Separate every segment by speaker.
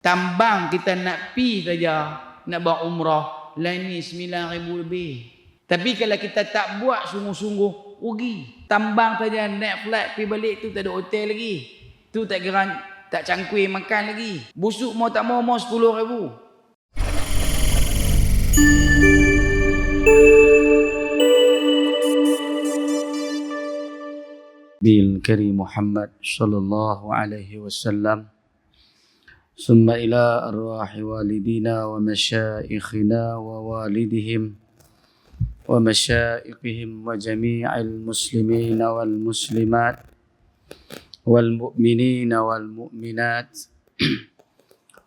Speaker 1: Tambang kita nak pi saja, nak buat umrah, lain ni 9,000 lebih. Tapi kalau kita tak buat sungguh-sungguh, rugi. Tambang saja naik flight pi balik tu tak ada hotel lagi. Tu tak kira tak cangkui makan lagi. Busuk mau tak mau 10,000. Bil Karim Muhammad sallallahu alaihi wasallam. ثم إلى أرواح والدينا ومشائخنا ووالدهم ومشائخهم وجميع المسلمين والمسلمات والمؤمنين والمؤمنات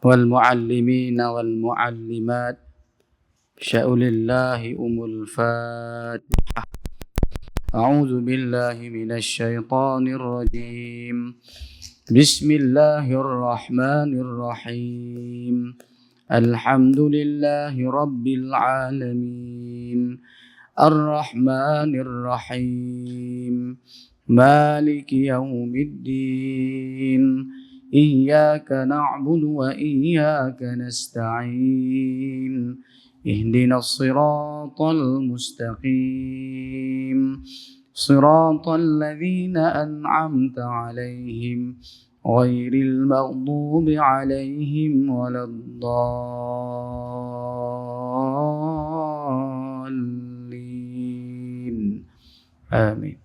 Speaker 1: والمعلمين والمعلمات شأول الله الفاتحة. أعوذ بالله من الشيطان الرجيم. بسم الله الرحمن الرحيم. الحمد لله رب العالمين. الرحمن الرحيم. مالك يوم الدين. إياك نعبد وإياك نستعين. اهدنا الصراط المستقيم. صراط الذين أنعمت عليهم غير المغضوب عليهم ولا الضالين. آمين.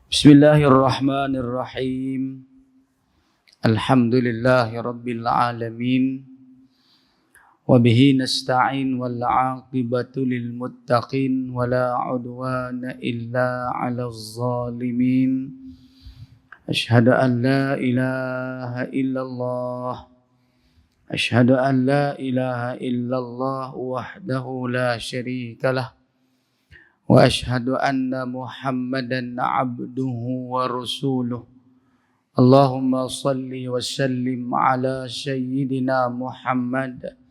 Speaker 1: بسم الله الرحمن الرحيم. الحمد لله رب العالمين. وبه نستعين والعاقبة للمتقين ولا عدوان إلا على الظالمين. أشهد أن لا إله إلا الله. أشهد أن لا إله إلا الله وحده لا شريك له. وأشهد أن محمدا عبده ورسوله. اللهم صل وسلم على سيدنا محمد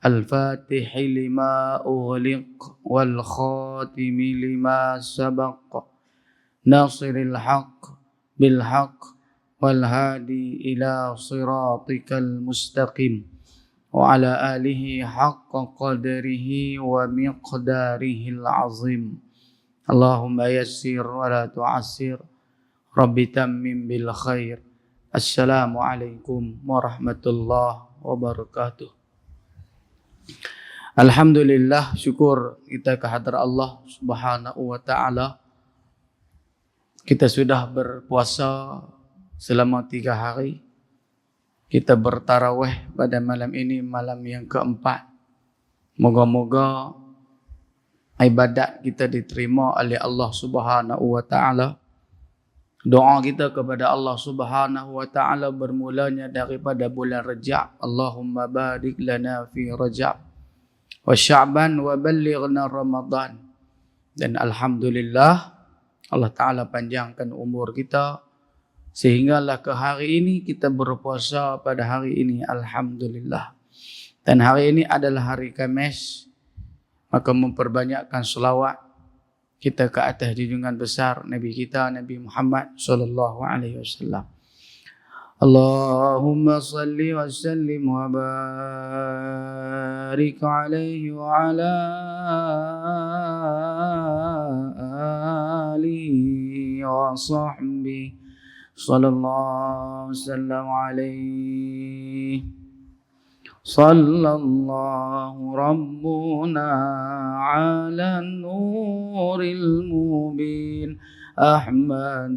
Speaker 1: الفاتح لما أغلق والخاتم لما سبق ناصر الحق بالحق والهادي إلى صراطك المستقيم وعلى آله حق قدره ومقداره العظيم. اللهم يسر ولا تعسر. رب تمم بالخير. السلام عليكم ورحمة الله وبركاته. Alhamdulillah, syukur kita kehadrat Allah Subhanahu wa taala. Kita sudah berpuasa selama 3 hari. Kita bertarawih pada malam ini, malam yang keempat. Moga-moga ibadat kita diterima oleh Allah Subhanahu wa taala. Doa kita kepada Allah Subhanahu wa taala bermulanya daripada bulan Rajab. Allahumma barik lana fi Rajab wa Sya'ban wa ballighna Ramadan. Dan alhamdulillah Allah taala panjangkan umur kita sehinggalah ke hari ini kita berpuasa pada hari ini, alhamdulillah. Dan hari ini adalah hari Khamis, maka memperbanyakkan selawat kita ke atas junjungan besar Nabi kita Nabi Muhammad sallallahu alaihi wasallam. Allahumma salli wa sallim wa barik alaihi wa ala alihi wa sahbihi sallallahu sallam alaihi. Sallallahu Rabbuna ala nuril mubin Ahmad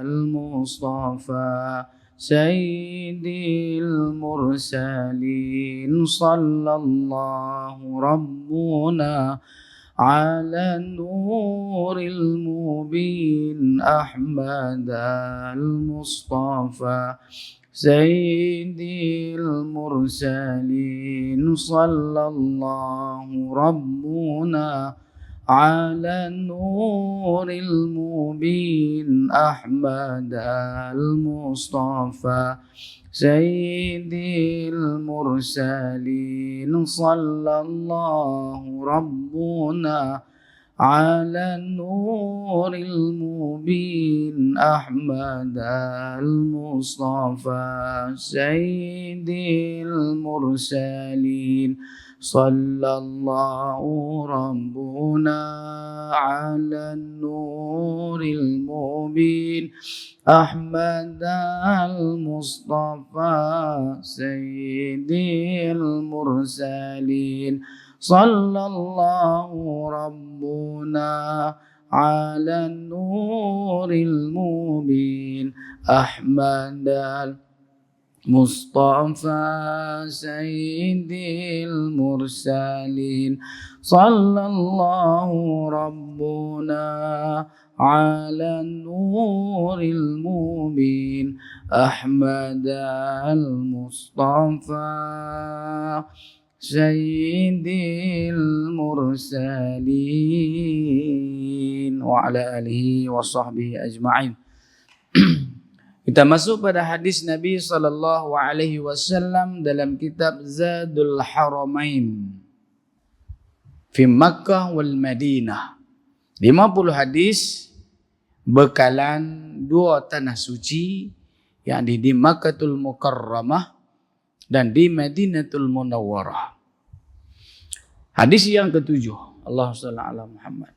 Speaker 1: al-Mustafa Sayyidil mursalin. Sallallahu Rabbuna ala nuril mubin Ahmad al-Mustafa Sayyidil mursalin. Sallallahu Rabbuna ala nuril mubin Ahmad al-Mustafa Sayyidil mursalin. Sallallahu Rabbuna على النور المبين أحمد المصطفى سيد المرسلين صلى الله ربنا على النور المبين أحمد المصطفى سيد المرسلين صلى الله ربنا على النور المبين أحمد المصطفى سيد المرسلين صلى الله ربنا على النور المبين أحمد المصطفى سيد المرسلين وعلى آله وصحبه أجمعين. Kita masuk pada hadis Nabi sallallahu alaihi wasallam dalam kitab Zadul Haramain fi Makkah wal Madinah. 50 hadis bekalan dua tanah suci, yakni di Makkahul Mukarramah dan di Madinatul Munawwarah. Hadis yang ketujuh, Allahumma shalli ala Muhammad.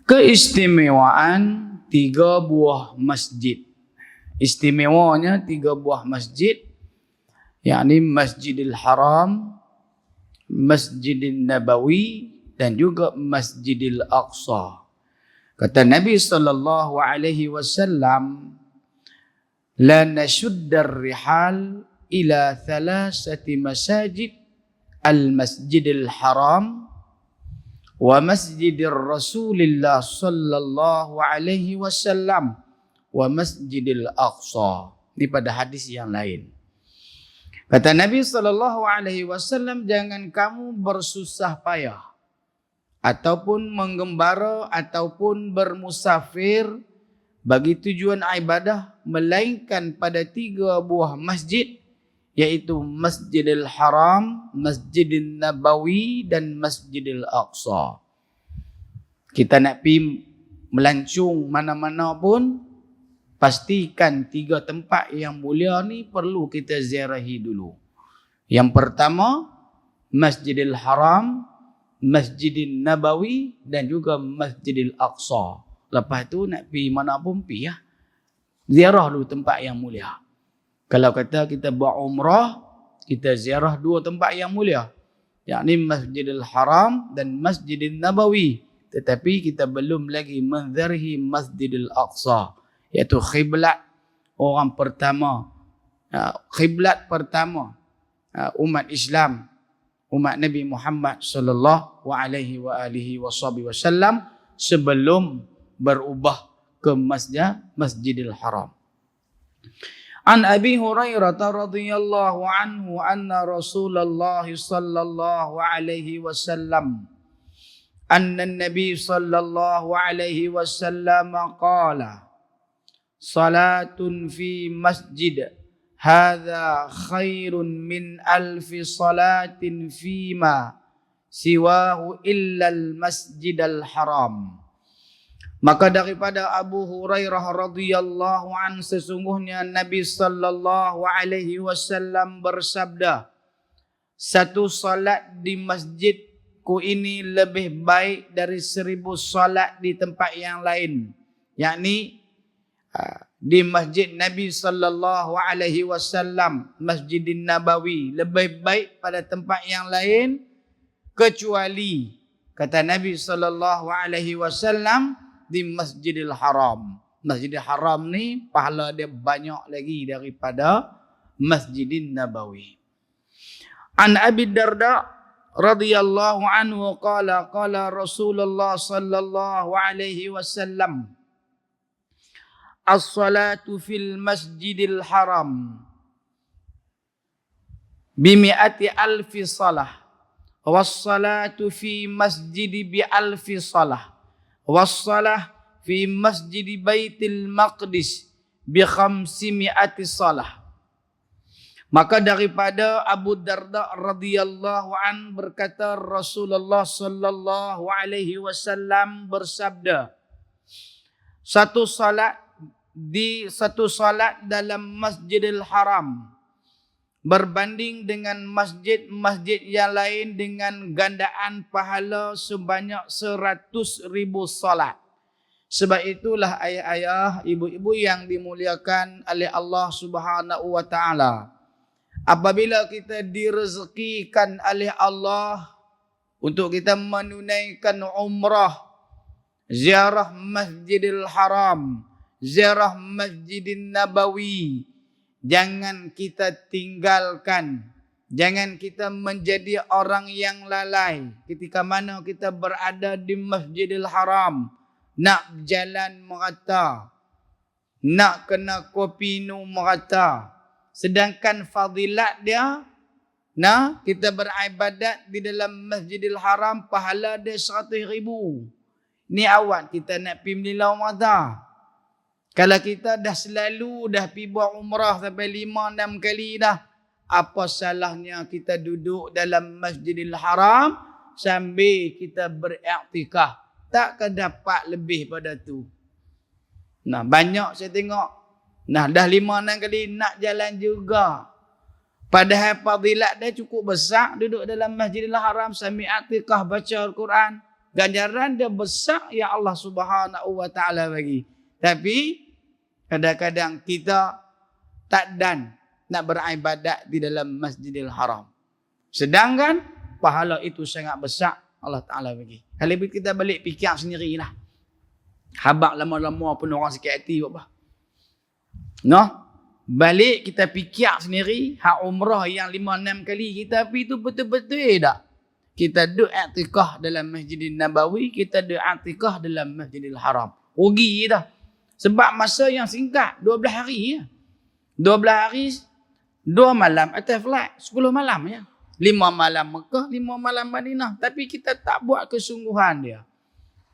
Speaker 1: Keistimewaan 3 buah masjid. Istimewanya 3 buah masjid, yakni Masjidil Haram, Masjidil Nabawi dan juga Masjidil Aqsa. Kata Nabi sallallahu alaihi wasallam, la nashuddar rihal ila 3 masajid, al-Masjidil Haram wa Masjidir Rasulillah sallallahu alaihi wasallam wa Masjidil Aqsa. Ini pada hadis yang lain. Kata Nabi sallallahu alaihi wasallam, jangan kamu bersusah payah ataupun menggembara ataupun bermusafir bagi tujuan ibadah melainkan pada 3 buah masjid, yaitu Masjidil Haram, Masjidil Nabawi dan Masjidil Aqsa. Kita nak pergi melancung mana-mana pun, pastikan 3 tempat yang mulia ni perlu kita ziarahi dulu. Yang pertama, Masjidil Haram, Masjidil Nabawi dan juga Masjidil Aqsa. Lepas tu nak pergi mana pun pergi ya. Ziarah dulu tempat yang mulia. Kalau kata kita buat umrah, kita ziarah 2 tempat yang mulia, yakni Masjidil Haram dan Masjidil Nabawi. Tetapi kita belum lagi menziarahi Masjidil Aqsa, iaitu khiblat orang pertama, khiblat pertama umat Islam, umat Nabi Muhammad sallallahu alaihi wasallam sebelum berubah ke Masjidil Haram. An Abi Hurairah radhiyallahu anhu anna Rasulullah sallallahu alaihi wasallam anna Nabi sallallahu alaihi wasallam qala salatun fi masjid hadha khairun min alfi salatin fima siwahu illa al-masjidal haram. Maka daripada Abu Hurairah radhiyallahu an, sesungguhnya Nabi sallallahu alaihi wasallam bersabda, 1 salat di masjidku ini lebih baik dari 1000 salat di tempat yang lain. Yakni di masjid Nabi sallallahu alaihi wasallam, Masjidin Nabawi, lebih baik pada tempat yang lain, kecuali kata Nabi sallallahu alaihi wasallam di Masjidil Haram. Masjidil Haram ni pahala dia banyak lagi daripada Masjidin Nabawi. An Abi Darda radhiyallahu anhu qala qala Rasulullah sallallahu alaihi wasallam, as-salatu fil Masjidil Haram bimi'ati alfi salah was-salatu fi masjidi bi alfi salah wassalah fi masjid Baitul Maqdis bi 500 salah. Maka daripada Abu Darda radhiyallahu an berkata Rasulullah sallallahu alaihi wasallam bersabda, satu salat dalam Masjidil Haram berbanding dengan masjid-masjid yang lain dengan gandaan pahala sebanyak 100,000 salat. Sebab itulah ayah-ayah, ibu-ibu yang dimuliakan oleh Allah Subhanahu wa taala, apabila kita direzekikan oleh Allah untuk kita menunaikan umrah, ziarah Masjidil Haram, ziarah Masjidin Nabawi, jangan kita tinggalkan, jangan kita menjadi orang yang lalai ketika mana kita berada di Masjidil Haram, nak jalan merata, nak kena kopi nu merata. Sedangkan fadilat dia, nah, kita beribadat di dalam Masjidil Haram, pahala dia 100,000. Ni awak kita nak pergi melilau mata. Kalau kita dah selalu dah pergi buat umrah sampai 5-6 kali dah, apa salahnya kita duduk dalam Masjidil Haram sambil kita beriktikaf? Takkan dapat lebih pada tu. Nah, banyak saya tengok. Nah, dah 5-6 kali nak jalan juga. Padahal fadilat dia cukup besar duduk dalam Masjidil Haram sambil i'tikaf baca Al-Quran. Ganjaran dia besar yang Allah Subhanahu wa taala bagi. Tapi kadang-kadang kita tak dan nak beribadat di dalam Masjidil Haram. Sedangkan pahala itu sangat besar Allah Taala bagi. Kalau kita balik fikir sendirilah. Habaq lama-lama pun orang sikit hati apa. Noh, balik kita fikir sendiri, hak umrah yang 5-6 kali kita pergi tu betul-betul tak? Kita duduk i'tikaf dalam Masjidil Nabawi, kita duduk i'tikaf dalam Masjidil Haram. Rugi dah. Sebab masa yang singkat, 12 hari ya. 12 hari, 2 malam atas flight, 10 malam ya. 5 malam Mekah, 5 malam Madinah. Tapi kita tak buat kesungguhan dia.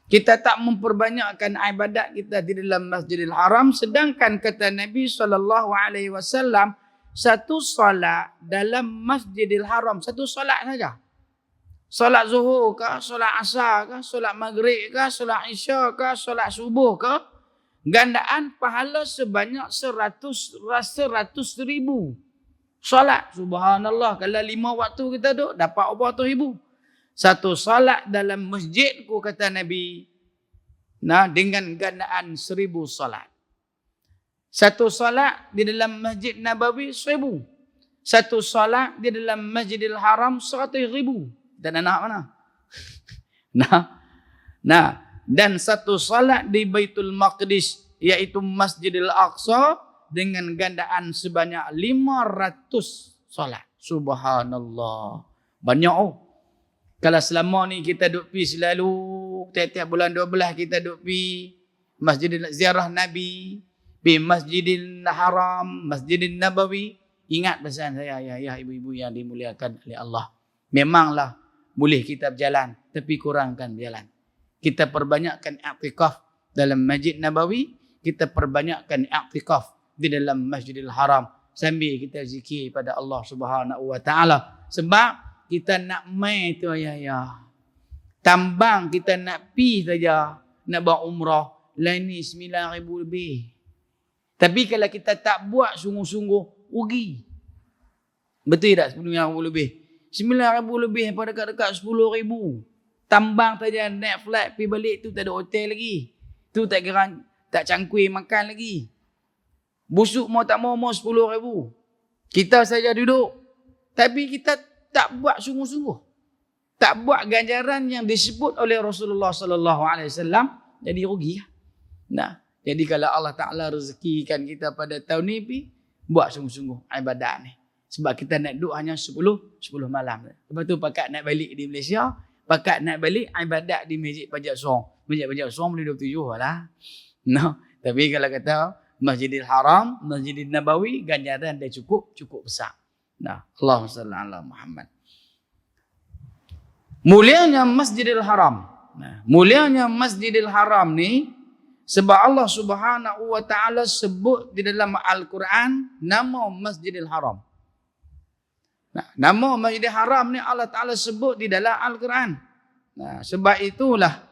Speaker 1: Kita tak memperbanyakkan ibadat kita di dalam Masjidil Haram. Sedangkan kata Nabi SAW, satu solat dalam Masjidil Haram, satu solat saja. Solat zuhur ke, solat asar ke, solat maghrib ke, solat isya ke, solat subuh ke, gandaan pahala sebanyak 100,000 solat. Subhanallah, kalau 5 waktu kita duduk, dapat 400,000. Satu solat dalam masjid, ku kata Nabi, nah, dengan gandaan 1,000 solat. Satu solat di dalam Masjid Nabawi 1,000. Satu solat di dalam Masjidil Haram 100,000. Dan anak mana? Nah, dan satu salat di Baitul Maqdis, iaitu Masjidil Aqsa, dengan gandaan sebanyak 500 salat. Subhanallah. Banyak oh. Kalau selama ni kita duk pi selalu, tiap-tiap bulan 12 kita duk pi Masjidil ziarah Nabi, pi Masjidil Haram, Masjidil Nabawi, ingat pesan saya ya ibu-ibu yang dimuliakan oleh Allah. Memanglah boleh kita berjalan, tapi kurangkan berjalan. Kita perbanyakkan i'tikaf dalam Masjid Nabawi, kita perbanyakkan i'tikaf di dalam Masjidil Haram sambil kita zikir pada Allah Subhanahu wa taala. Sebab kita nak mai tu ya. Tambang kita nak pi saja, nak buat umrah, lain ni 9,000 lebih. Tapi kalau kita tak buat sungguh-sungguh, rugi. Betul tak 9,000 lebih? 9,000 lebih pada dekat-dekat 10,000. Tambang saja naik flight pergi balik tu tak ada hotel lagi. Tu tak kira tak cangkui makan lagi. Busuk mau tak mau 10,000. Kita saja duduk. Tapi kita tak buat sungguh-sungguh. Tak buat ganjaran yang disebut oleh Rasulullah sallallahu alaihi wasallam, jadi rugi. Nah, jadi kalau Allah Taala rezekikan kita pada tahun ni, buat sungguh-sungguh ibadat ni. Sebab kita nak duduk hanya 10 malam. Lepas tu pakat nak balik di Malaysia, pakat nak balik ibadat di Masjid Pajak Song. Masjid Pajak Song boleh 27 lah. No. Tapi kalau kata Masjidil Haram, Masjidil Nabawi, ganjaran dia cukup besar. Nah, Allahumma salli ala Muhammad. Mulianya Masjidil Haram. Nah, mulianya Masjidil Haram ni sebab Allah Subhanahu wa taala sebut di dalam Al-Quran nama Masjidil Haram. Nah, nama Masjidil Haram ni Allah Ta'ala sebut di dalam Al-Quran. Nah, sebab itulah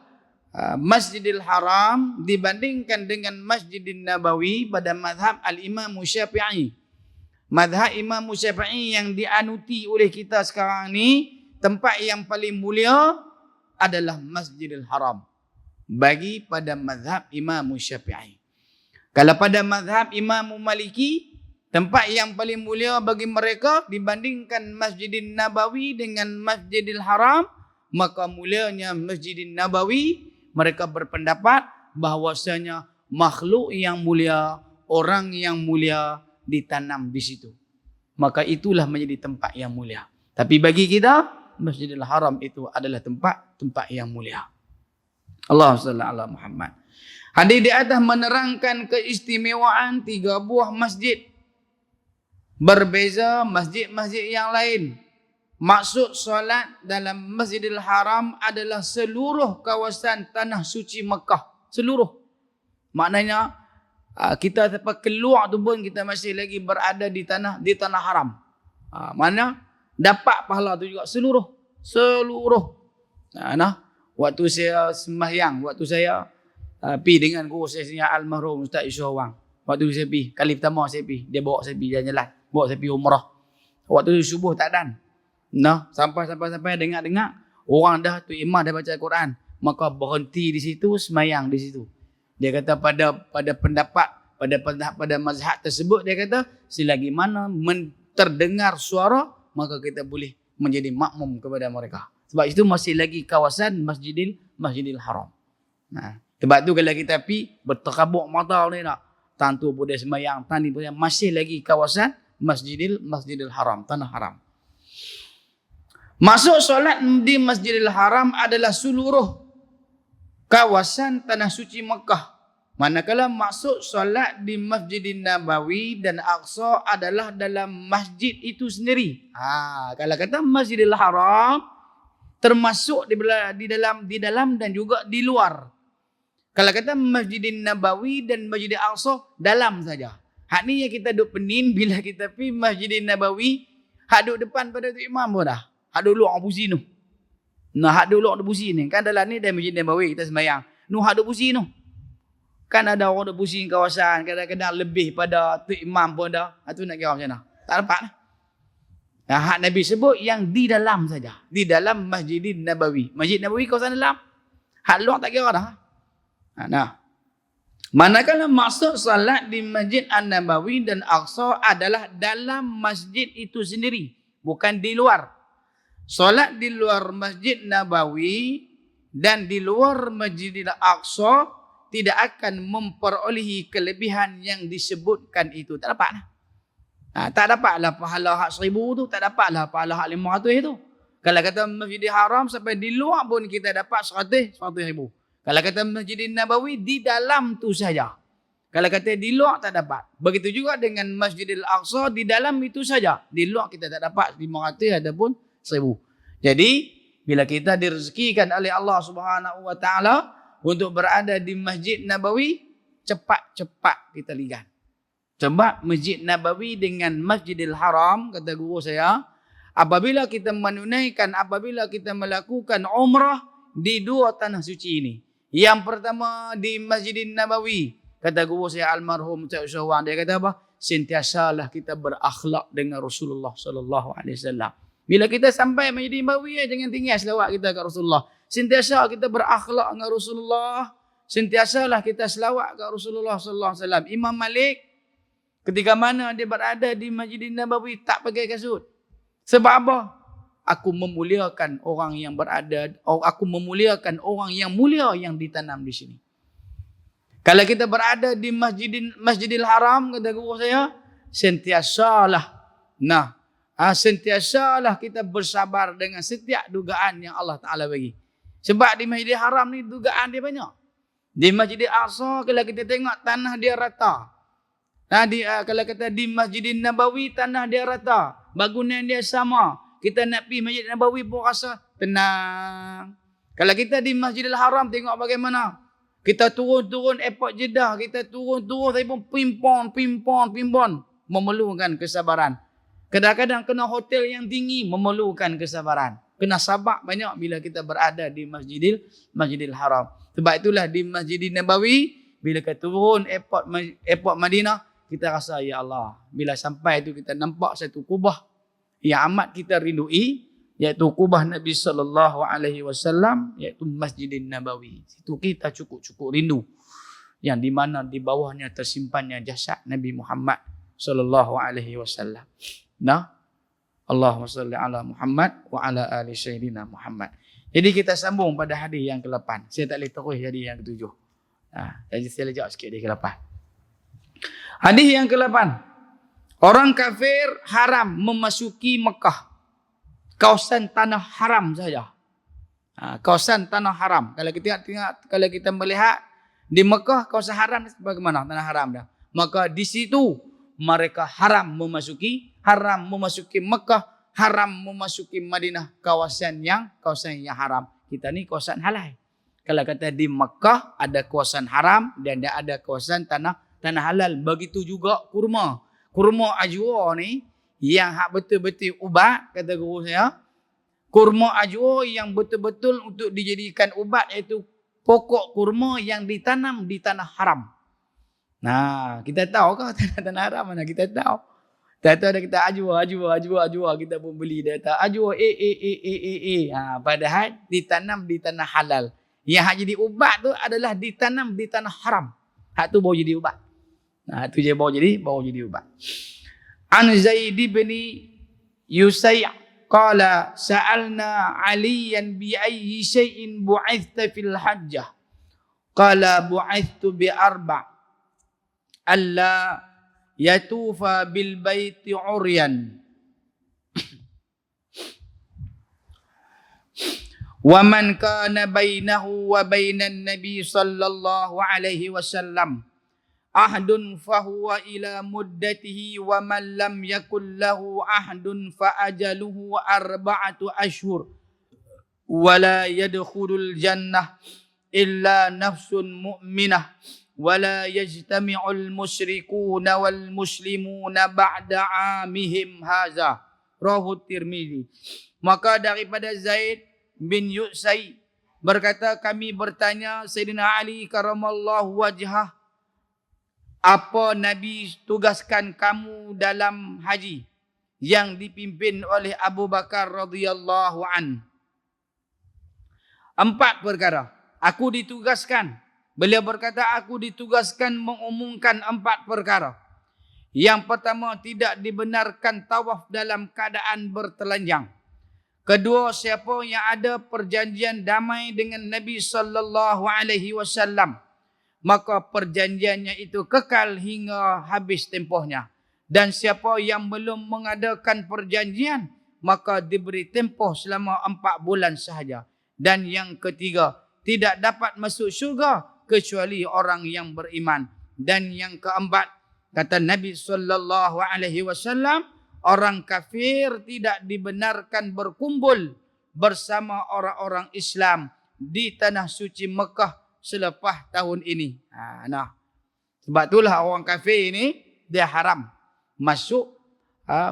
Speaker 1: Masjidil Haram dibandingkan dengan Masjidil Nabawi pada mazhab Al-Imam Syafi'i. Mazhab Imam Syafi'i yang dianuti oleh kita sekarang ni, tempat yang paling mulia adalah Masjidil Haram bagi pada mazhab Imam Syafi'i. Kalau pada mazhab Imam Maliki, tempat yang paling mulia bagi mereka dibandingkan Masjidil Nabawi dengan Masjidil Haram, maka mulianya Masjidil Nabawi. Mereka berpendapat bahwasanya makhluk yang mulia, orang yang mulia ditanam di situ. Maka itulah menjadi tempat yang mulia. Tapi bagi kita, Masjidil Haram itu adalah tempat yang mulia. Allahumma shalli ala Muhammad. Hadis di atas menerangkan keistimewaan 3 buah masjid. Berbeza masjid-masjid yang lain. Maksud solat dalam Masjidil Haram adalah seluruh kawasan tanah suci Mekah. Seluruh. Maknanya kita sampai keluar tu pun kita masih lagi berada di tanah haram. Mana dapat pahala tu juga seluruh. Waktu saya sembahyang, waktu saya pergi dengan guru saya almarhum Ustaz Yusof Wang. Waktu saya pergi, kali pertama saya pergi, dia bawa saya pergi jalan-jalan, bawa saya pergi umrah. Waktu subuh tak dan. Sampai dengar orang dah tu imam dah baca Al-Quran, maka berhenti di situ, semayang di situ. Dia kata pada mazhab tersebut, dia kata selagi mana terdengar suara, maka kita boleh menjadi makmum kepada mereka. Sebab itu masih lagi kawasan Masjidil Haram. Nah, sebab tu kalau kita pergi bertekabuk mata ni nak, tantu pun dia semayang, tani pun masih lagi kawasan Masjidil Haram, tanah haram. Masuk solat di Masjidil Haram adalah seluruh kawasan tanah suci Mekah. Manakala maksud solat di Masjidil Nabawi dan Aqsa adalah dalam masjid itu sendiri. Kalau kata Masjidil Haram termasuk di dalam dan juga di luar. Kalau kata Masjidil Nabawi dan Masjidil Aqsa dalam saja. Hak ni yang kita duk penin bila kita pergi Masjidil Nabawi, hak duk depan pada tu imam pun dah. Hak duk luar pusing tu. Hak duk luar pusing ni. Kan dalam ni dah Masjidil Nabawi kita sembahyang. Hak duk pusing tu. Kan ada orang duk pusing kawasan, kadang-kadang lebih pada tu imam pun dah. Itu nak kira macam mana? Tak dapat lah. Hak Nabi sebut yang di dalam saja. Di dalam Masjidil Nabawi. Masjid Nabawi kawasan dalam. Hak luar tak kira dah. Manakala maksud salat di Masjid An-Nabawi dan Aqsa adalah dalam masjid itu sendiri, bukan di luar. Salat di luar Masjid Nabawi dan di luar Masjidil Aqsa tidak akan memperolehi kelebihan yang disebutkan itu. Tak dapat lah. Tak dapatlah pahala hak 1000 tu, tak dapatlah pahala hak 500 tu. Kalau kata Masjidil Haram sampai di luar pun kita dapat 100 ribu. Kalau kata Masjidil Nabawi di dalam tu saja. Kalau kata di luar tak dapat. Begitu juga dengan Masjidil Aqsa di dalam itu saja. Di luar kita tak dapat 500 ataupun 1000. Jadi bila kita direzekikan oleh Allah Subhanahu Wa Taala untuk berada di Masjid Nabawi, cepat-cepat kita lihat. Sebab Masjid Nabawi dengan Masjidil Haram, kata guru saya, apabila kita melakukan umrah di 2 tanah suci ini. Yang pertama di Masjidil Nabawi, kata guru saya almarhum Ustaz Yusof Wang, dia kata apa? Sentiasalah kita berakhlak dengan Rasulullah sallallahu alaihi wasallam. Bila kita sampai Masjidil Nabawi, jangan tinggal selawat kita kat Rasulullah. Sentiasa kita berakhlak dengan Rasulullah. Sentiasalah kita selawat kat Rasulullah sallallahu alaihi wasallam. Imam Malik ketika mana dia berada di Masjidil Nabawi tak pakai kasut. Sebab apa? Aku memuliakan orang yang mulia yang ditanam di sini. Kalau kita berada di Masjidil Haram, kata guru saya, sentiasalah kita bersabar dengan setiap dugaan yang Allah Ta'ala bagi. Sebab di Masjidil Haram ni dugaan dia banyak. Di Masjidil Aqsa kalau kita tengok tanah dia rata. Kalau kata di Masjidil Nabawi tanah dia rata. Bangunan dia sama. Kita nak pergi Masjid Nabawi pun rasa tenang. Kalau kita di Masjidil Haram tengok bagaimana. Kita turun-turun airport Jeddah. Kita turun-turun tapi pun pimpon. Memerlukan kesabaran. Kadang-kadang kena hotel yang tinggi memerlukan kesabaran. Kena sabar banyak bila kita berada di Masjidil Haram. Sebab itulah di Masjidil Nabawi, bila kita turun airport Madinah, kita rasa, ya Allah, bila sampai itu kita nampak satu kubah yang amat kita rindui, iaitu kubah Nabi SAW, iaitu Masjidil Nabawi. Itu kita cukup-cukup rindu. Yang di mana di bawahnya tersimpannya jasad Nabi Muhammad SAW. Nah, Allahumma salli ala Muhammad wa ala ali sayyidina Muhammad. Jadi kita sambung pada hadis yang ke-8. Saya tak boleh terus hadis yang ke-7. Jadi saya lejak sikit hadis ke-8. Hadis yang ke-8. Orang kafir haram memasuki Mekah. Kawasan tanah haram saja. Kawasan tanah haram. Kalau kita tengok, kalau kita melihat di Mekah kawasan haram bagaimana? Tanah haram dah. Maka di situ mereka haram memasuki Mekah, haram memasuki Madinah, kawasan yang haram. Kita ni kawasan halal. Kalau kata di Mekah ada kawasan haram dan ada kawasan tanah halal. Begitu juga kurma. Kurma ajwa ni yang hak betul-betul ubat, kata guru saya. Kurma ajwa yang betul-betul untuk dijadikan ubat, iaitu pokok kurma yang ditanam di tanah haram. Nah, kita tahu ke tanah haram mana? Kita tahu. Tahu ada kita ajwa, kita pun beli. Dia kata ajwa padahal ditanam di tanah halal. Yang hak jadi ubat tu adalah ditanam di tanah haram. Hak tu baru jadi ubat. Nah, tu je baru jadi ubat. An Zaid bin Yusai' qala sa'alna Aliyan bi ayyi shay'in bu'ithta fil hajjah. Qala bu'ithtu bi arba'. Alla yatufa bil baiti uryan wa man kana bainahu wa bainan nabi sallallahu alaihi wasallam ahdun fahuwa ila muddatihi wa man lam yakul lahu ahdun fa ajaluhu arba'atu ashhur wa la yadkhulul jannah illa nafsun mu'minah wala yajtami'ul musyrikuuna wal muslimuuna ba'da 'amihim haza. Rawahu Tirmizi. Maka daripada Zaid bin Yusai berkata, kami bertanya Sayyidina Ali karamallahu wajhah, apa Nabi tugaskan kamu dalam haji yang dipimpin oleh Abu Bakar radhiyallahu an? 4 perkara. Aku ditugaskan. Beliau berkata, aku ditugaskan mengumumkan 4 perkara. Yang pertama, tidak dibenarkan tawaf dalam keadaan bertelanjang. Kedua, siapa yang ada perjanjian damai dengan Nabi sallallahu alaihi wasallam, maka perjanjiannya itu kekal hingga habis tempohnya. Dan siapa yang belum mengadakan perjanjian, maka diberi tempoh selama 4 bulan sahaja. Dan yang ketiga, tidak dapat masuk syurga kecuali orang yang beriman. Dan yang keempat, kata Nabi sallallahu alaihi wasallam, orang kafir tidak dibenarkan berkumpul bersama orang-orang Islam di tanah suci Mekah selepas tahun ini. Sebab itulah orang kafir ini dia haram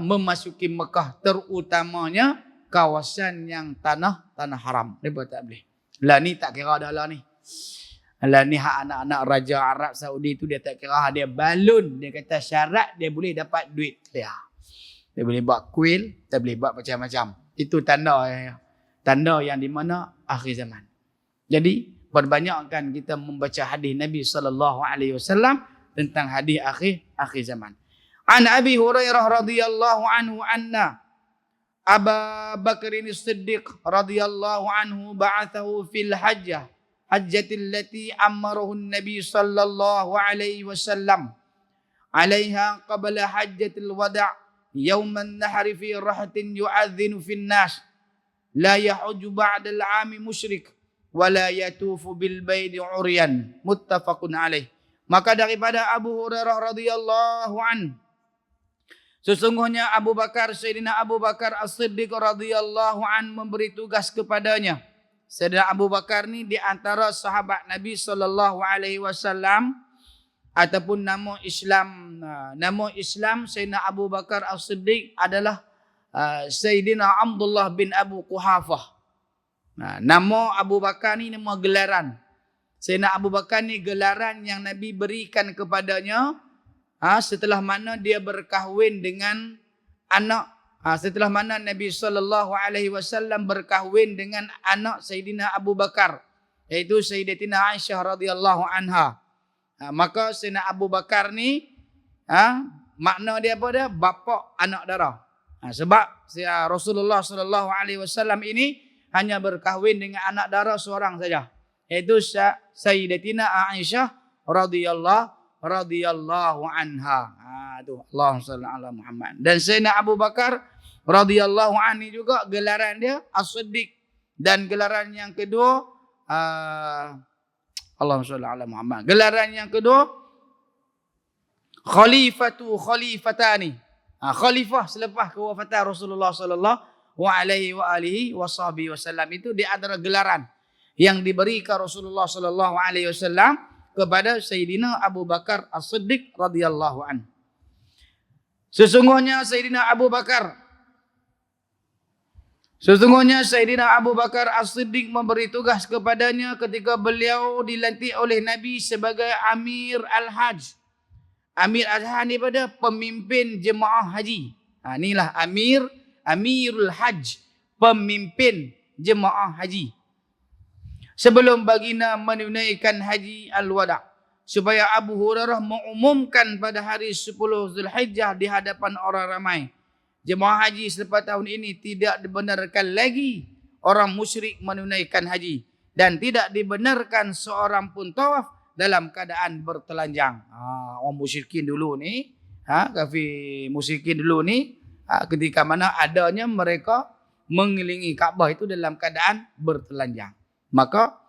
Speaker 1: memasuki Mekah, terutamanya kawasan yang tanah haram. Dia tak boleh. Lah ni tak kira dah lah ni. Lah ni hak anak-anak Raja Arab Saudi tu dia tak kira, dia balun. Dia kata syarat dia boleh dapat duit. Dia boleh buat kuil, dia boleh buat macam-macam. Itu tanda yang di mana akhir zaman. Jadi perbanyakkan kita membaca hadis Nabi sallallahu alaihi wasallam tentang hadis akhir zaman. An Abi Hurairah radhiyallahu anhu anna Abu Bakr As-Siddiq radhiyallahu anhu ba'athahu fil hajjatil lati amarahu an-nabi sallallahu alaihi wasallam 'alaiha qabla hajjatil wada' yawman nahri fi rahatin yu'adhdhinu fin nas la yahujju ba'da al-'ami musyrik wa la yatufu bil baiti 'uryan. Muttafaqun alaih. Maka daripada Abu Hurairah radhiyallahu an, sesungguhnya Sayyidina Abu Bakar As-Siddiq radhiyallahu an memberi tugas kepadanya. Sayyidina Abu Bakar ni di antara sahabat Nabi sallallahu alaihi wasallam ataupun nama Islam Sayyidina Abu Bakar As-Siddiq adalah Sayyidina Abdullah bin Abu Quhafah. Nama Abu Bakar ni nama gelaran. Sayyidina Abu Bakar ni gelaran yang Nabi berikan kepadanya setelah mana dia berkahwin dengan anak setelah mana Nabi SAW berkahwin dengan anak Sayyidina Abu Bakar, iaitu Sayyidatina Aisyah radhiyallahu anha. Maka Sayyidina Abu Bakar ni makna dia apa dia? Bapa anak dara. Sebab Rasulullah SAW ini hanya berkahwin dengan anak dara seorang saja, iaitu Sayyidatina Aisyah radhiyallahu anha. Tu Allahumma shalli ala Muhammad. Dan Sayyidina Abu Bakar radhiyallahu anhu juga gelaran dia As-Siddiq, dan gelaran yang kedua Allahumma shalli ala Muhammad. Gelaran yang kedua khalifatani. Khalifah selepas kewafatan Rasulullah sallallahu alaihi wasallam. Itu di antara gelaran yang diberikan Rasulullah sallallahu alaihi wasallam kepada Sayyidina Abu Bakar As-Siddiq radhiyallahu anhu. Sesungguhnya Sayyidina Abu Bakar As-Siddiq memberi tugas kepadanya ketika beliau dilantik oleh Nabi sebagai Amir Al-Hajj. Amir Al-Hajj ni pada pemimpin jemaah haji. Inilah Amirul Hajj, pemimpin jemaah haji. Sebelum baginda menunaikan haji Al-Wada', supaya Abu Hurairah mengumumkan pada hari 10 Zulhijjah di hadapan orang ramai, jemaah haji selepas tahun ini tidak dibenarkan lagi orang musyrik menunaikan haji, dan tidak dibenarkan seorang pun tawaf dalam keadaan bertelanjang. Orang musyrikin dulu ni, kafir musyrikin dulu ni, ketika mana adanya mereka mengelilingi Kaabah itu dalam keadaan bertelanjang, maka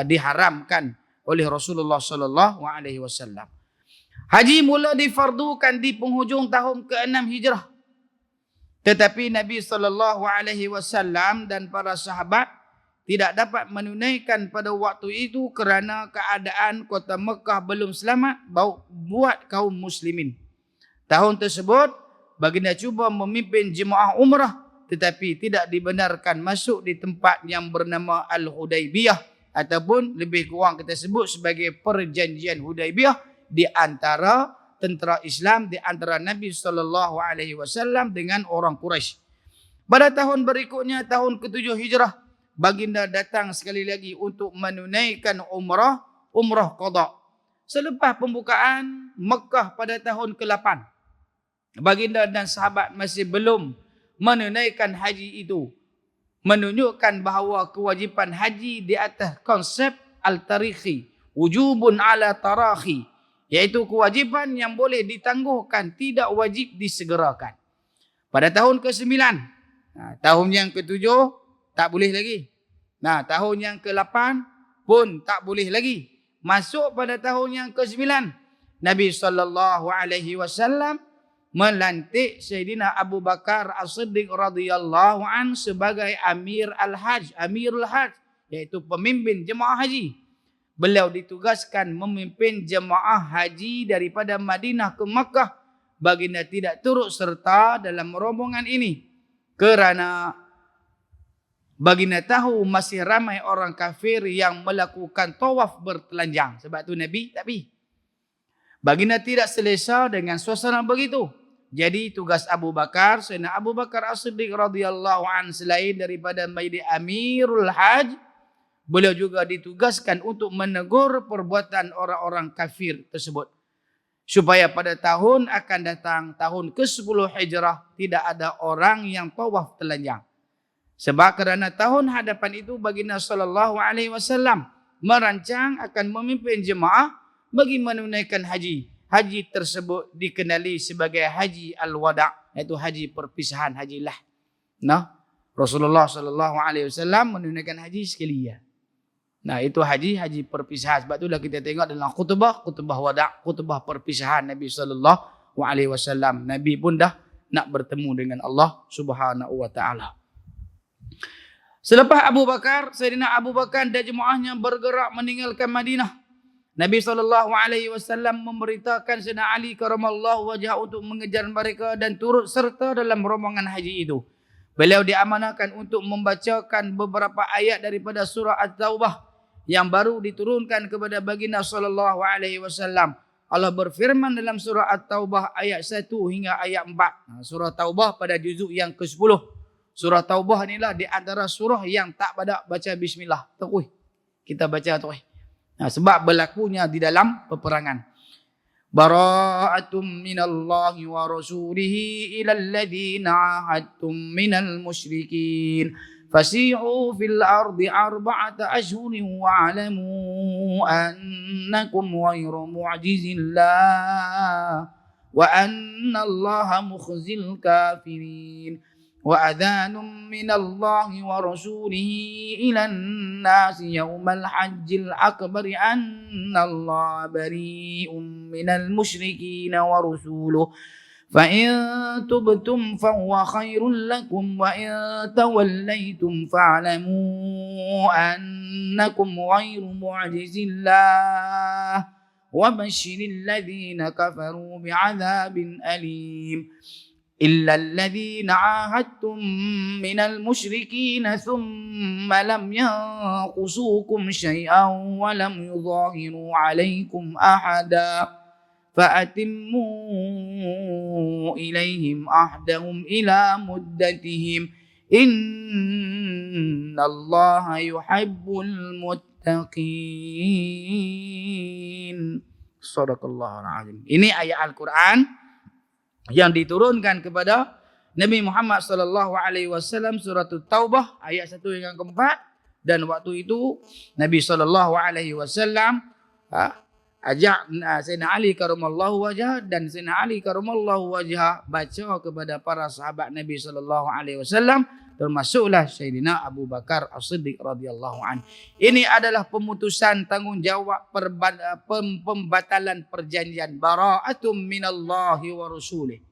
Speaker 1: diharamkan oleh Rasulullah sallallahu alaihi wasallam. Haji mula difardukan di penghujung tahun ke-6 Hijrah. Tetapi Nabi sallallahu alaihi wasallam dan para sahabat tidak dapat menunaikan pada waktu itu kerana keadaan kota Mekah belum selamat buat kaum muslimin. Tahun tersebut baginda cuba memimpin jemaah umrah, tetapi tidak dibenarkan masuk di tempat yang bernama Al-Hudaybiyah, ataupun lebih kurang kita sebut sebagai perjanjian Hudaybiyah di antara tentera Islam, di antara Nabi SAW dengan orang Quraisy. Pada tahun berikutnya, tahun ke-7 Hijrah, baginda datang sekali lagi untuk menunaikan umrah qada. Selepas pembukaan Mekah pada tahun ke-8, baginda dan sahabat masih belum menunaikan haji itu, menunjukkan bahawa kewajipan haji di atas konsep al-tarikhi, wujubun ala tarakhi, iaitu kewajipan yang boleh ditangguhkan, tidak wajib disegerakan. Pada tahun ke-9, tahun yang ke-7 tak boleh lagi. Tahun yang ke-8 pun tak boleh lagi. Masuk pada tahun yang ke-9, Nabi SAW melantik Sayyidina Abu Bakar As-Siddiq radhiyallahu an sebagai Amir Al-Hajj, Amirul Hajj, iaitu pemimpin jemaah haji. Beliau ditugaskan memimpin jemaah haji daripada Madinah ke Makkah. Baginda tidak turut serta dalam rombongan ini kerana baginda tahu masih ramai orang kafir yang melakukan tawaf bertelanjang. Sebab tu Nabi tak pergi. Baginda tidak selesa dengan suasana begitu. Jadi tugas Abu Bakar, Sayyidina Abu Bakar As-Siddiq radhiyallahu an, selain daripada menjadi Amirul Hajj, beliau juga ditugaskan untuk menegur perbuatan orang-orang kafir tersebut, supaya pada tahun akan datang, tahun ke-10 Hijrah, tidak ada orang yang tawaf telanjang. Sebab kerana tahun hadapan itu baginda sallallahu alaihi wasallam merancang akan memimpin jemaah bagi menunaikan haji. Haji tersebut dikenali sebagai Haji Al-Wada', iaitu haji perpisahan, haji lah. Rasulullah sallallahu alaihi wasallam menunaikan haji sekali ya. Itu haji perpisahan. Sebab itulah kita tengok dalam khutbah wada', khutbah perpisahan Nabi sallallahu alaihi wasallam. Nabi pun dah nak bertemu dengan Allah Subhanahu wa taala. Selepas Abu Bakar, Sayyidina Abu Bakar dan jemaahnya bergerak meninggalkan Madinah. Nabi SAW memerintahkan Sayyidina Ali karamallahu wajhah untuk mengejar mereka dan turut serta dalam rombongan haji itu. Beliau diamanahkan untuk membacakan beberapa ayat daripada surah At-Taubah yang baru diturunkan kepada baginda sallallahu alaihi wasallam. Allah berfirman dalam surah At-Taubah ayat 1 hingga ayat 4. Surah Taubah pada juzuk yang ke-10. Surah Taubah inilah di antara surah yang tak pada baca bismillah. Tuh, kita baca tuh. Sebab berlakunya di dalam peperangan. Bara'atum minallahi wa rasulihi ila alladhina ahadtum minal musyrikin. Fasi'u fil ardi arba'ata ashhurin wa'alamu annakum ghairu mu'jizillah wa anna allaha mukhzil kafirin. وأذان من الله ورسوله إلى الناس يوم الحج الأكبر أن الله بريء من المشركين ورسوله فإن تبتم فهو خير لكم وإن توليتم فاعلموا أنكم غير معجز الله وبشر الذين كفروا بعذاب أليم إلا الذين عاهدتم من المشركين ثم لم ينقصوكم شيئا ولم يظاهروا عليكم أحدا فأتموا إليهم عهدهم إلى مدتهم إن الله يحب المتقين. Shadaqallahul azim. Ini ayat Al-Quran yang diturunkan kepada Nabi Muhammad sallallahu alaihi wasallam, surah Taubah ayat 1 hingga ke-4. Dan waktu itu Nabi sallallahu alaihi wasallam ajak Sayyidina Ali karamallahu wajhah, dan Sayyidina Ali karamallahu wajhah baca kepada para sahabat Nabi sallallahu alaihi wasallam, termasuklah Sayyidina Abu Bakar As-Siddiq radhiyallahu anhu. Ini adalah pemutusan tanggungjawab pembatalan perjanjian. Bara'atum minallahi wa rasulih.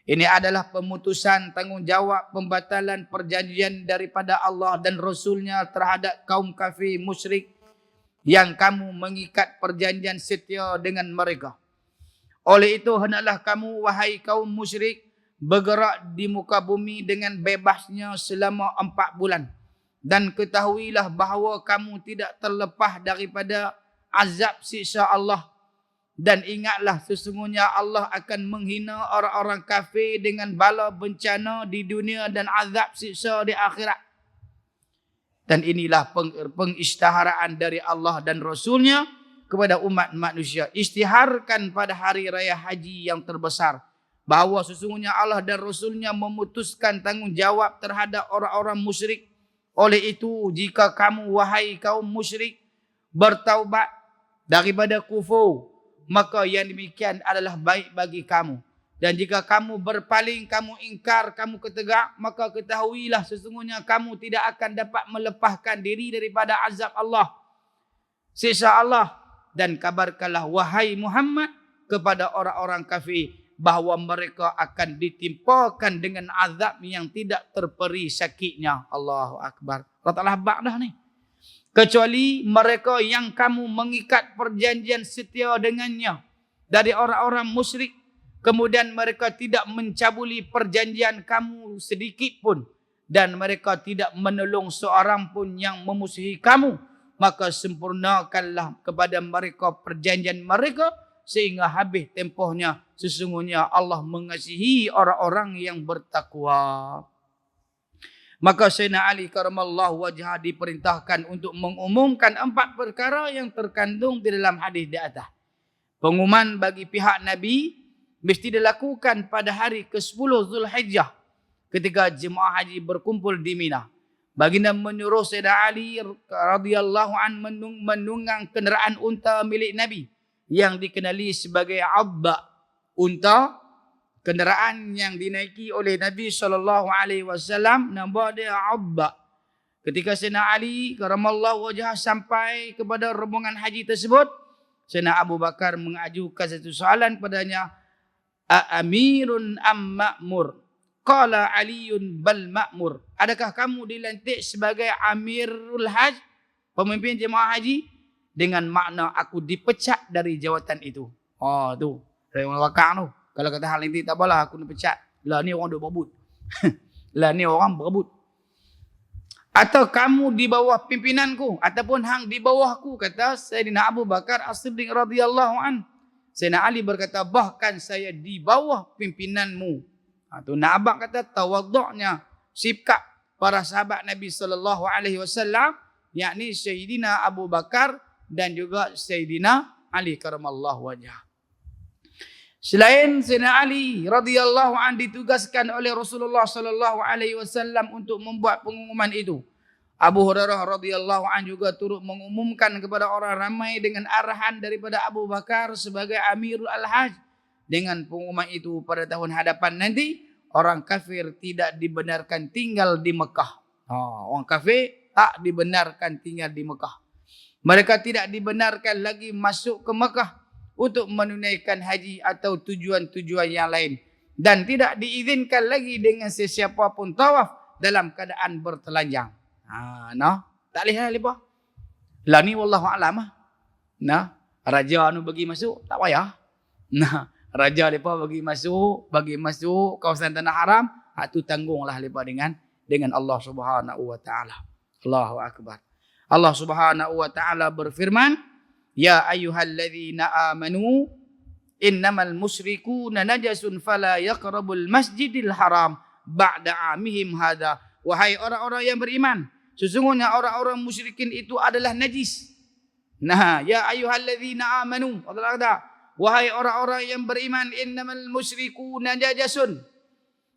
Speaker 1: Ini adalah pemutusan tanggungjawab pembatalan perjanjian daripada Allah dan Rasulnya terhadap kaum kafir musyrik yang kamu mengikat perjanjian setia dengan mereka. Oleh itu hendaklah kamu wahai kaum musyrik bergerak di muka bumi dengan bebasnya selama 4 bulan. Dan ketahuilah bahawa kamu tidak terlepas daripada azab siksa Allah. Dan ingatlah sesungguhnya Allah akan menghina orang-orang kafir dengan bala bencana di dunia dan azab siksa di akhirat. Dan inilah pengisytiharan dari Allah dan Rasulnya kepada umat manusia. Isytiharkan pada hari raya haji yang terbesar bahawa sesungguhnya Allah dan Rasulnya memutuskan tanggungjawab terhadap orang-orang musyrik. Oleh itu, jika kamu wahai kaum musyrik bertaubat daripada kufur, maka yang demikian adalah baik bagi kamu. Dan jika kamu berpaling, kamu ingkar, kamu ketegak, maka ketahuilah sesungguhnya kamu tidak akan dapat melepaskan diri daripada azab Allah, siksa Allah. Dan kabarkanlah wahai Muhammad kepada orang-orang kafir bahawa mereka akan ditimpakan dengan azab yang tidak terperi sakitnya. Allahu Akbar. Allah Ta'ala habak dah ni. Kecuali mereka yang kamu mengikat perjanjian setia dengannya dari orang-orang musyrik, kemudian mereka tidak mencabuli perjanjian kamu sedikit pun, dan mereka tidak menolong seorang pun yang memusuhi kamu, maka sempurnakanlah kepada mereka perjanjian mereka sehingga habis tempohnya. Sesungguhnya Allah mengasihi orang-orang yang bertakwa. Maka Sayyidina Ali karamallahu wajhah diperintahkan untuk mengumumkan 4 perkara yang terkandung di dalam hadis di atas. Pengumuman bagi pihak Nabi mesti dilakukan pada hari ke-10 Zulhijjah ketika jemaah haji berkumpul di Mina. Baginda menyuruh Sayyidina Ali radhiyallahu an menunggang kenderaan unta milik Nabi yang dikenali sebagai Abba, unta. Kenderaan yang dinaiki oleh Nabi SAW, nama dia Abba. Ketika Sayyidina Ali karamallahu wajhah sampai kepada rombongan haji tersebut, Sayyidina Abu Bakar mengajukan satu soalan padanya. Amirun am ma'mur? Qala Aliyun bal ma'mur. Adakah kamu dilantik sebagai Amirul Haj, pemimpin jemaah haji? dengan makna aku dipecat dari jawatan itu. Oh tu, saya orang wakak tu. Kalau kata hal ini tak apalah aku dipecat. Lah ni orang duk berebut. Lah ni orang berebut. Atau kamu di bawah pimpinanku ataupun hang di bawahku, kata Sayyidina Abu Bakar As-Siddiq radhiyallahu an. Sayyidina Ali berkata bahkan saya di bawah pimpinanmu. Tu nak abang kata tawaduknya sikap para sahabat Nabi sallallahu alaihi wasallam, yakni Sayyidina Abu Bakar dan juga Sayyidina Ali karamallahu wajhah. Selain Sayyidina Ali radhiyallahu an ditugaskan oleh Rasulullah sallallahu alaihi wasallam untuk membuat pengumuman itu, Abu Hurairah radhiyallahu an juga turut mengumumkan kepada orang ramai dengan arahan daripada Abu Bakar sebagai Amirul Al-Hajj. Dengan pengumuman itu pada tahun hadapan nanti orang kafir tidak dibenarkan tinggal di Mekah. Orang kafir tak dibenarkan tinggal di Mekah. Mereka tidak dibenarkan lagi masuk ke Mekah untuk menunaikan haji atau tujuan-tujuan yang lain. Dan tidak diizinkan lagi dengan sesiapa pun tawaf dalam keadaan bertelanjang. Tak boleh lah lepas. Lah ni wallahu alam. Raja anu bagi masuk, tak payah. Raja lepas bagi masuk kawasan tanah haram, tu tanggunglah lepas dengan Allah Subhanahu wa taala. Allahu akbar. Allah Subhanahu wa taala berfirman, ya ayyuhalladzina amanu innamal musyrikuuna najasun fala yaqrabul masjidil haram ba'da amihim hadza. Wahai orang-orang yang beriman, sesungguhnya orang-orang musyrikin itu adalah najis. Ya ayyuhalladzina amanu, Allah kata, wahai orang-orang yang beriman, innamal musyrikuuna najasun.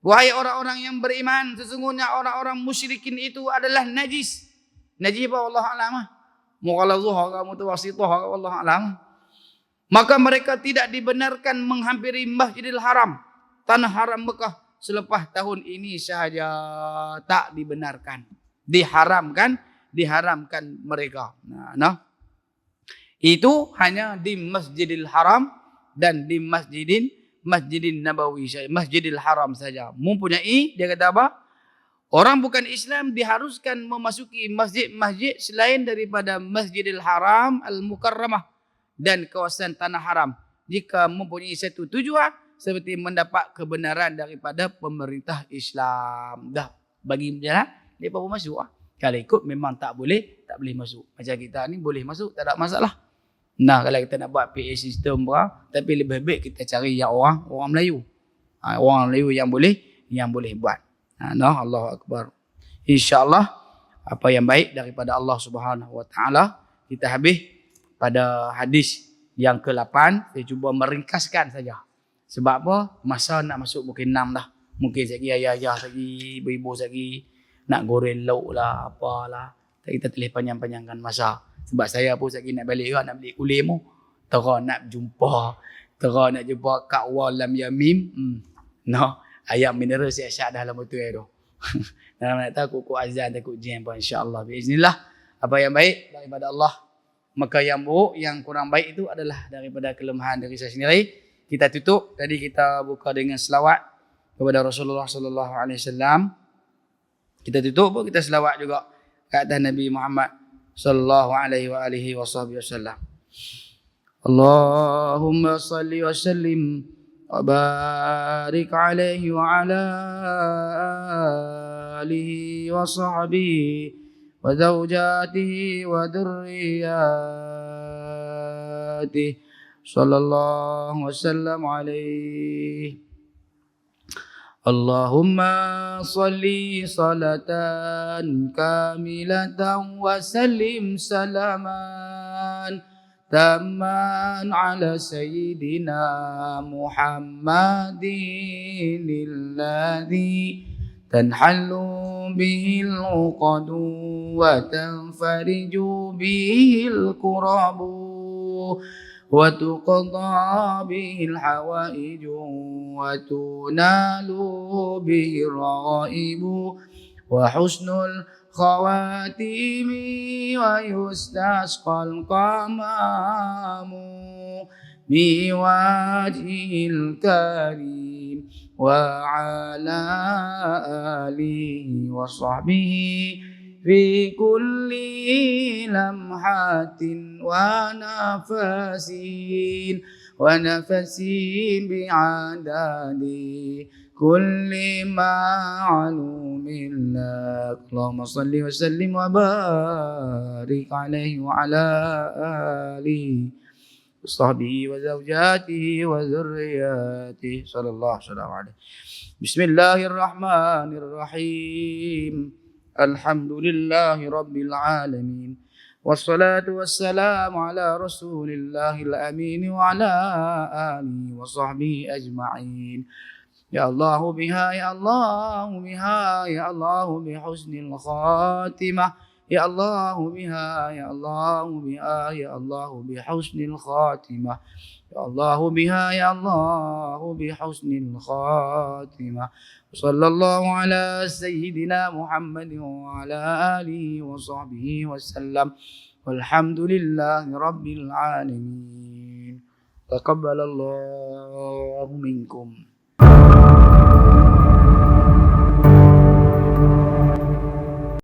Speaker 1: Wahai orang-orang yang beriman, sesungguhnya orang-orang musyrikin itu adalah najis. Najis apa Allah alam? Mughalazah ke mutawassithah ke Allah alam. Maka mereka tidak dibenarkan menghampiri Masjidil Haram, tanah haram Mekah, selepas tahun ini sahaja. Tak dibenarkan. Diharamkan mereka. Itu hanya di Masjidil Haram dan di Masjidin Nabawi saja, Masjidil Haram saja. Mempunyai, dia kata apa? Orang bukan Islam diharuskan memasuki masjid-masjid selain daripada Masjidil Haram Al-Mukarramah dan kawasan Tanah Haram jika mempunyai satu tujuan seperti mendapat kebenaran daripada pemerintah Islam. Dah bagi jalan, mereka pun masuk. Kalau ikut memang tak boleh masuk. Macam kita ni boleh masuk, tak ada masalah. Kalau kita nak buat PA system tapi lebih baik kita cari yang orang Melayu. Orang Melayu yang boleh buat. Allahu akbar. InsyaAllah apa yang baik daripada Allah Subhanahu wa taala kita habis pada hadis yang ke-8. Saya cuba meringkaskan saja. Sebab apa? Masa nak masuk mungkin 6 dah. Mungkin lagi ayah-ayah lagi, ibu-ibu lagi nak goreng lauk lah, apalah. Kita tulis panjang-panjangkan masa. Sebab saya pun lagi nak balik nak beli kulim tu. Tera nak jumpa Kak Walam Yamim. Ayam mineral siap-siap dah dalam betul tu. Nak tahu kuku azan, takut jam pun insya-Allah. Bismillah. Apa yang baik daripada Allah, maka yang buruk, yang kurang baik itu adalah daripada kelemahan diri saya sendiri. Kita tutup. Tadi kita buka dengan selawat kepada Rasulullah sallallahu alaihi wasallam. Kita tutup pun kita selawat juga ke atas Nabi Muhammad sallallahu alaihi wa alihi wasallam. Allahumma salli wa sallim wa barik alaihi wa ala alihi wa sahbihi wa zawjatihi wa dhurriyyatihi sallallahu wasallam alaihi. Allahumma salli salatan kamilatan wa sallim salaman tamman ala sayyidina Muhammadin alladhi tanhallu bihi al-uqadu wa tanfariju bihi al-kurabu wa tuqadha bihi al-hawaiju wa tunalu bihi ar-ghaibu wa husnul khawatimi wa yustasqal qamamu biwajhil karim wa ala alihi wa sahbihi في كل لمحة ونفس بعدد كل معلوم لك. اللهم صل وسلم وبارك عليه وعلى آله وصحبه وزوجاته وذرياته صلى الله عليه. بسم الله الرحمن الرحيم. الحمد لله رب العالمين، والصلاة والسلام على رسول الله الأمين وعلى آله وصحبه أجمعين. يا الله بها، يا الله بها، يا الله بحسن الخاتمة. يا الله بها، يا الله بها، يا الله بحسن الخاتمة. يا الله بها، يا الله بحسن الخاتمة. صلى الله على سيدنا محمد وعلى آله وصحبه وسلم، والحمد لله رب العالمين. تقبل الله منكم.